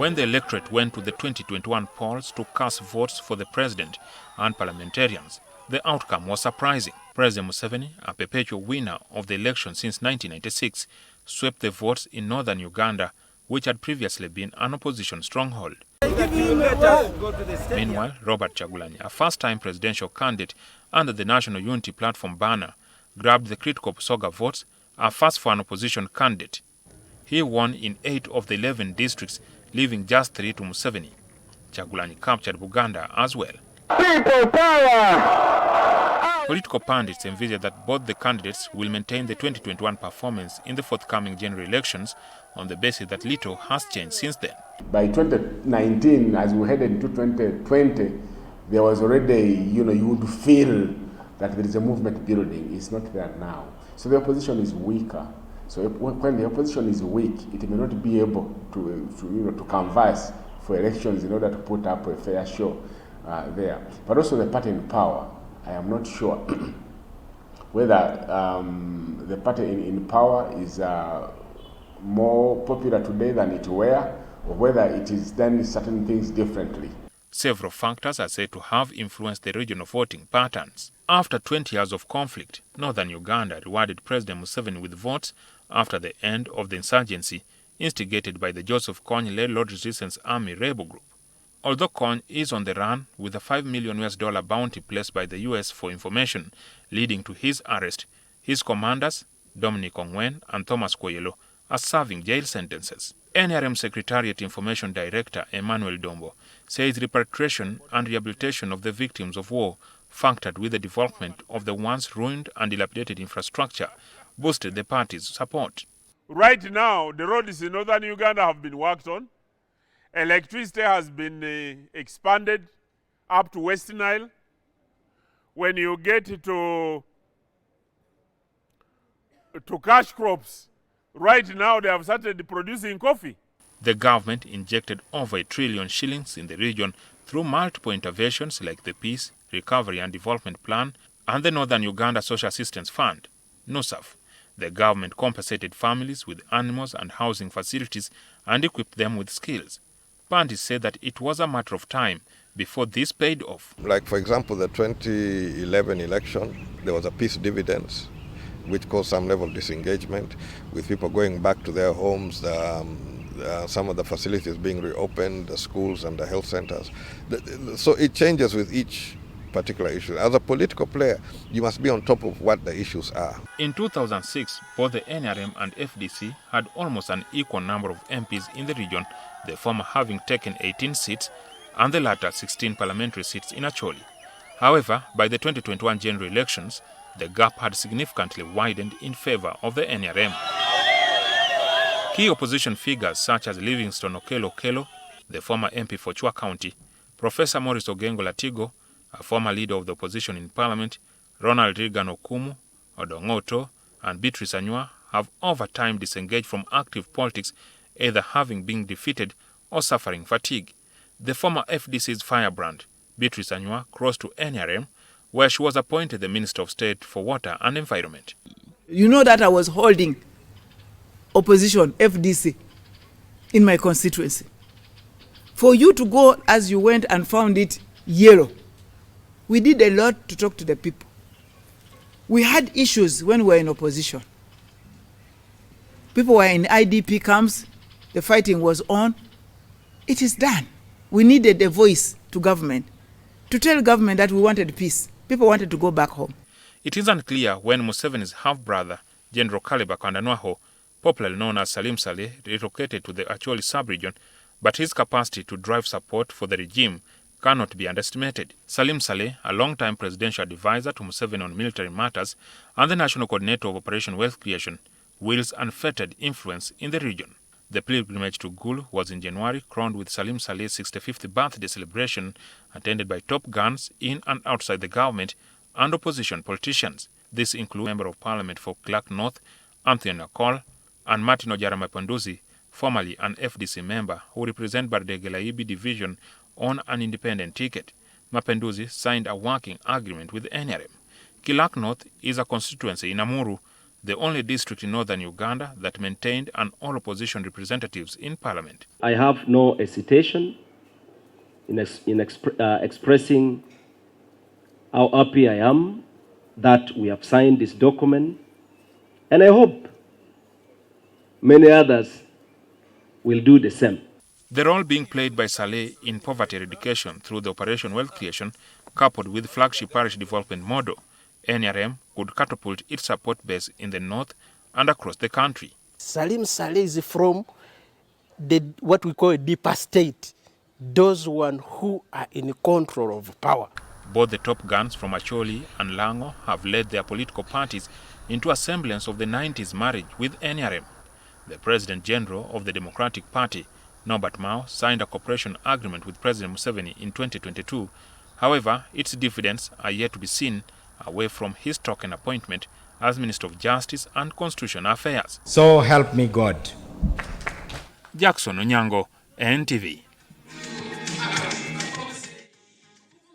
When the electorate went to the 2021 polls to cast votes for the president and parliamentarians, the outcome was surprising. President Museveni, a perpetual winner of the election since 1996, swept the votes in northern Uganda, which had previously been an opposition stronghold. Meanwhile, Robert Kyagulanyi, a first-time presidential candidate under the National Unity Platform banner, grabbed the critical Busoga votes, a first for an opposition candidate. He won in 8 of the 11 districts, leaving just 3 to Museveni. Kyagulanyi captured Buganda as well. People power! Political pundits envisage that both the candidates will maintain the 2021 performance in the forthcoming general elections on the basis that little has changed since then. By 2019, as we headed into 2020, there was already, you would feel that there is a movement building. It's not there now. So the opposition is weaker. So when the opposition is weak, it may not be able to canvass for elections in order to put up a fair show there. But also the party in power. I am not sure whether the party in power is more popular today than it were, or whether it is done certain things differently. Several factors are said to have influenced the regional voting patterns. After 20 years of conflict, northern Uganda rewarded President Museveni with votes after the end of the insurgency instigated by the Joseph Kony-led Lord Resistance Army rebel group. Although Kony is on the run with a $5 million bounty placed by the US for information leading to his arrest, his commanders, Dominic Ongwen and Thomas Koyelo, are serving jail sentences. NRM Secretariat Information Director Emmanuel Dombo says repatriation and rehabilitation of the victims of war, factored with the development of the once ruined and dilapidated infrastructure, boosted the party's support. Right now, the roads in northern Uganda have been worked on. Electricity has been expanded up to West Nile. When you get to cash crops, right now they have started producing coffee. The government injected over $1 trillion shillings in the region through multiple interventions like the Peace, Recovery and Development Plan and the Northern Uganda Social Assistance Fund, NUSAF. The government compensated families with animals and housing facilities and equipped them with skills. Pundits say that it was a matter of time before this paid off. Like, for example, the 2011 election, there was a peace dividends, which caused some level of disengagement, with people going back to their homes, some of the facilities being reopened, the schools and the health centers. So it changes with each particular issue. As a political player, you must be on top of what the issues are. In 2006, both the NRM and FDC had almost an equal number of MPs in the region, the former having taken 18 seats and the latter 16 parliamentary seats in Acholi. However, by the 2021 general elections, the gap had significantly widened in favor of the NRM. Key opposition figures such as Livingstone Okello, the former MP for Chua County, Professor Maurice Ogengo Latigo, a former leader of the opposition in parliament, Ronald Reagan Okumu, Odongoto, and Beatrice Anywa have over time disengaged from active politics, either having been defeated or suffering fatigue. The former FDC's firebrand, Beatrice Anywa, crossed to NRM, where she was appointed the Minister of State for Water and Environment. You know that I was holding opposition, FDC, in my constituency. For you to go as you went and found it yellow, we did a lot to talk to the people. We had issues when we were in opposition. People were in IDP camps, the fighting was on. It is done. We needed a voice to government, to tell government that we wanted peace. People wanted to go back home. It is unclear when Museveni's half-brother, General Kaleba Kandanwaho, popularly known as Salim Saleh, relocated to the Acholi sub-region, but his capacity to drive support for the regime cannot be underestimated. Salim Saleh, a long-time presidential advisor to Museveni on military matters and the national coordinator of Operation Wealth Creation, wields unfettered influence in the region. The pilgrimage to Gulu was in January, crowned with Salim Saleh's 65th birthday celebration, attended by top guns in and outside the government and opposition politicians. This includes Member of Parliament for Clark North, Anthony Nakol, and Martin Ojara Mapanduzi, formerly an FDC member who represent Bardegelaibi division on an independent ticket. Mapenduzi signed a working agreement with NRM. Clark North is a constituency in Amuru, the only district in northern Uganda that maintained an all-opposition representatives in parliament. I have no hesitation in expressing how happy I am that we have signed this document, and I hope many others will do the same. The role being played by Saleh in poverty eradication through the Operation Wealth Creation, coupled with flagship Parish Development Model, NRM could catapult its support base in the north and across the country. Salim Saleh is from what we call a deeper state, those one who are in control of power. Both the top guns from Acholi and Lango have led their political parties into a semblance of the 90s marriage with NRM. The President General of the Democratic Party, Norbert Mao, signed a cooperation agreement with President Museveni in 2022. However, its dividends are yet to be seen away from his token appointment as Minister of Justice and Constitutional Affairs. So help me God. Jackson Onyango, NTV.